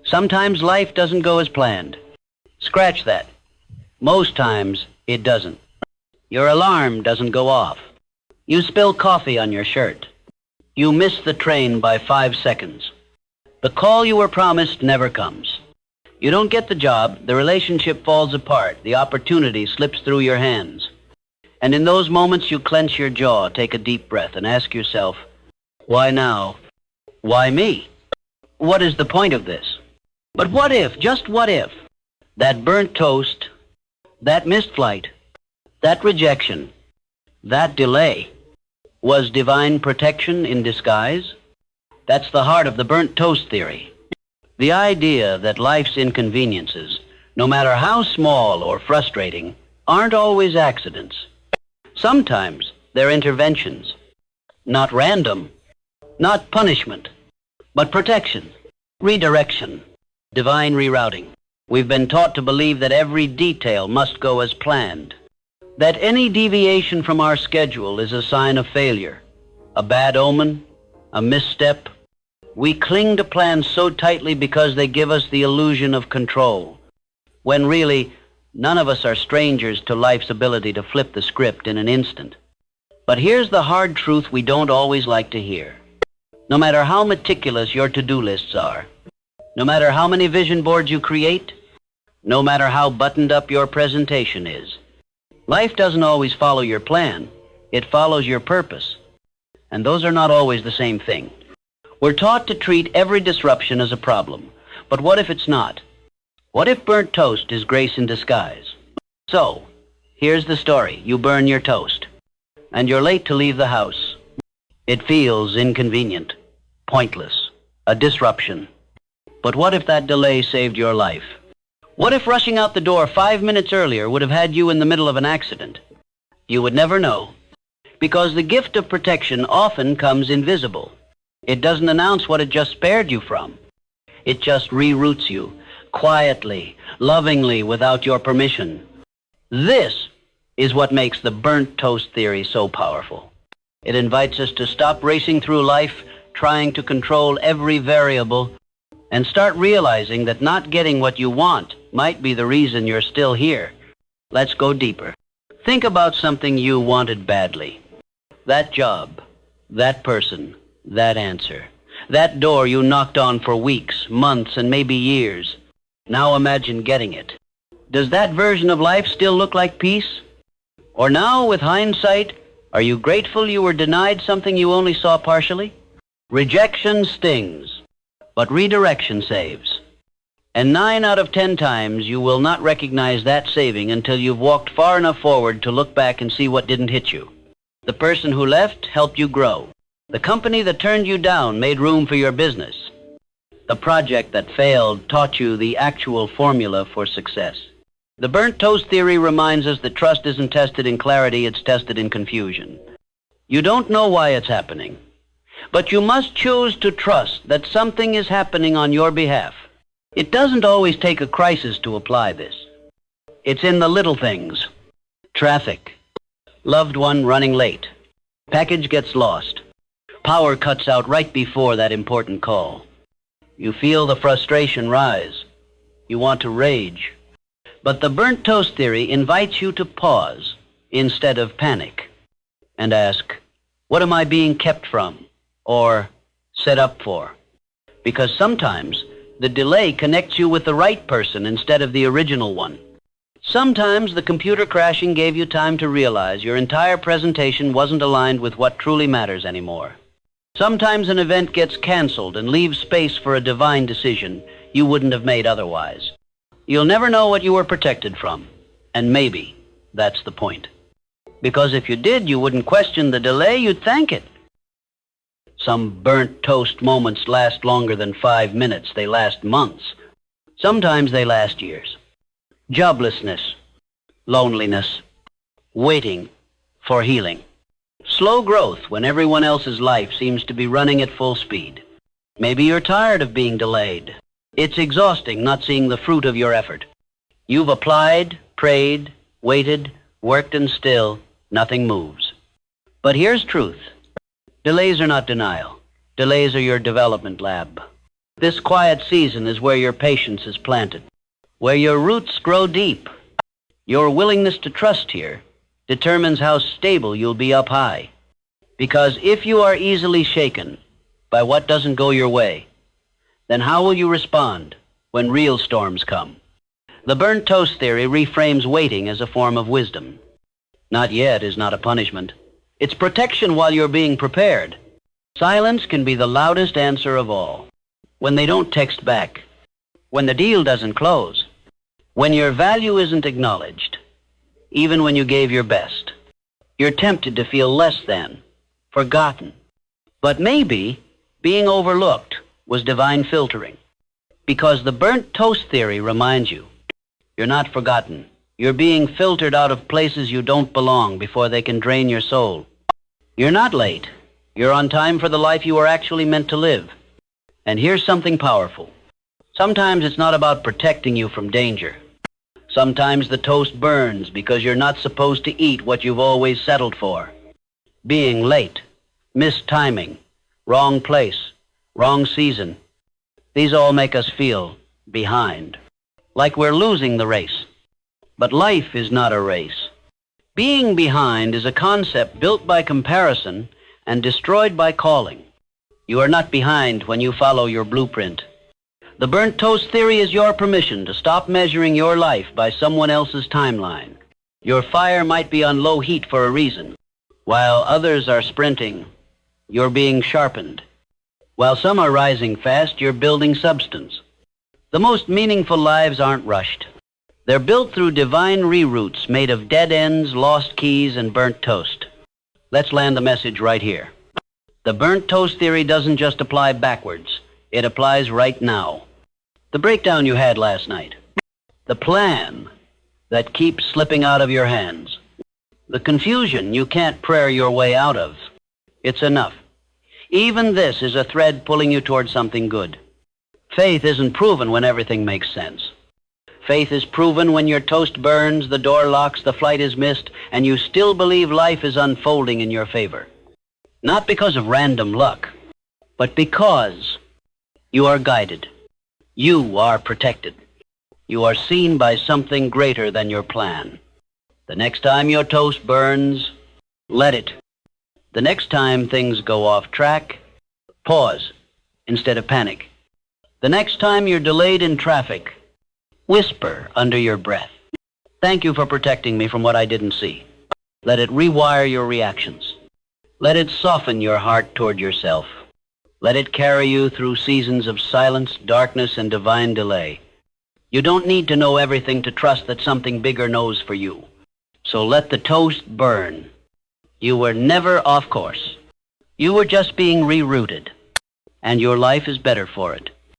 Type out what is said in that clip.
Sometimes life doesn't go as planned. Scratch that. Most times it doesn't. Your alarm doesn't go off. You spill coffee on your shirt. You miss the train by 5 seconds. The call you were promised never comes. You don't get the job, the relationship falls apart, the opportunity slips through your hands. And in those moments you clench your jaw, take a deep breath, and ask yourself, why now? Why me? What is the point of this? But what if, just what if, that burnt toast, that missed flight, that rejection, that delay was divine protection in disguise? That's the heart of the burnt toast theory. The idea that life's inconveniences, no matter how small or frustrating, aren't always accidents. Sometimes they're interventions, not random, not punishment, but protection, redirection, divine rerouting. We've been taught to believe that every detail must go as planned, that any deviation from our schedule is a sign of failure, a bad omen, a misstep. We cling to plans so tightly because they give us the illusion of control, when really, none of us are strangers to life's ability to flip the script in an instant. But here's the hard truth we don't always like to hear. No matter how meticulous your to-do lists are, no matter how many vision boards you create, no matter how buttoned up your presentation is, life doesn't always follow your plan. It follows your purpose. And those are not always the same thing. We're taught to treat every disruption as a problem. But what if it's not? What if burnt toast is grace in disguise? So, here's the story. You burn your toast, and you're late to leave the house. It feels inconvenient, pointless, a disruption. But what if that delay saved your life? What if rushing out the door 5 minutes earlier would have had you in the middle of an accident? You would never know, because the gift of protection often comes invisible. It doesn't announce what it just spared you from. It just reroutes you, quietly, lovingly, without your permission. This is what makes the burnt toast theory so powerful. It invites us to stop racing through life, trying to control every variable, and start realizing that not getting what you want might be the reason you're still here. Let's go deeper. Think about something you wanted badly. That job, that person, that answer, that door you knocked on for weeks, months, and maybe years. Now imagine getting it. Does that version of life still look like peace? Or now, with hindsight, are you grateful you were denied something you only saw partially? Rejection stings, but redirection saves. And 9 out of 10 times you will not recognize that saving until you've walked far enough forward to look back and see what didn't hit you. The person who left helped you grow. The company that turned you down made room for your business. The project that failed taught you the actual formula for success. The burnt toast theory reminds us that trust isn't tested in clarity, it's tested in confusion. You don't know why it's happening, but you must choose to trust that something is happening on your behalf. It doesn't always take a crisis to apply this. It's in the little things. Traffic. Loved one running late. Package gets lost. Power cuts out right before that important call. You feel the frustration rise. You want to rage. But the burnt toast theory invites you to pause instead of panic and ask, what am I being kept from or set up for? Because sometimes the delay connects you with the right person instead of the original one. Sometimes the computer crashing gave you time to realize your entire presentation wasn't aligned with what truly matters anymore. Sometimes an event gets canceled and leaves space for a divine decision you wouldn't have made otherwise. You'll never know what you were protected from, and maybe that's the point. Because if you did, you wouldn't question the delay, you'd thank it. Some burnt toast moments last longer than 5 minutes. They last months. Sometimes they last years. Joblessness, loneliness, waiting for healing. Slow growth when everyone else's life seems to be running at full speed. Maybe you're tired of being delayed. It's exhausting not seeing the fruit of your effort. You've applied, prayed, waited, worked, and still nothing moves. But here's truth. Delays are not denial. Delays are your development lab. This quiet season is where your patience is planted, where your roots grow deep. Your willingness to trust here determines how stable you'll be up high. Because if you are easily shaken by what doesn't go your way, then how will you respond when real storms come? The burnt toast theory reframes waiting as a form of wisdom. Not yet is not a punishment. It's protection while you're being prepared. Silence can be the loudest answer of all. When they don't text back, when the deal doesn't close, when your value isn't acknowledged, even when you gave your best, you're tempted to feel less than, forgotten. But maybe being overlooked was divine filtering, because the burnt toast theory reminds you, you're not forgotten. You're being filtered out of places you don't belong before they can drain your soul. You're not late. You're on time for the life you are actually meant to live. And here's something powerful. Sometimes it's not about protecting you from danger. Sometimes the toast burns because you're not supposed to eat what you've always settled for. Being late, missed timing, wrong place, wrong season. These all make us feel behind, like we're losing the race. But life is not a race. Being behind is a concept built by comparison and destroyed by calling. You are not behind when you follow your blueprint. The burnt toast theory is your permission to stop measuring your life by someone else's timeline. Your fire might be on low heat for a reason. While others are sprinting, you're being sharpened. While some are rising fast, you're building substance. The most meaningful lives aren't rushed. They're built through divine reroutes made of dead ends, lost keys, and burnt toast. Let's land the message right here. The burnt toast theory doesn't just apply backwards. It applies right now. The breakdown you had last night. The plan that keeps slipping out of your hands. The confusion you can't prayer your way out of. It's enough. Even this is a thread pulling you toward something good. Faith isn't proven when everything makes sense. Faith is proven when your toast burns, the door locks, the flight is missed, and you still believe life is unfolding in your favor. Not because of random luck, but because you are guided. You are protected. You are seen by something greater than your plan. The next time your toast burns, let it. The next time things go off track, pause instead of panic. The next time you're delayed in traffic, whisper under your breath, "Thank you for protecting me from what I didn't see." Let it rewire your reactions. Let it soften your heart toward yourself. Let it carry you through seasons of silence, darkness, and divine delay. You don't need to know everything to trust that something bigger knows for you. So let the toast burn. You were never off course. You were just being rerouted, and your life is better for it.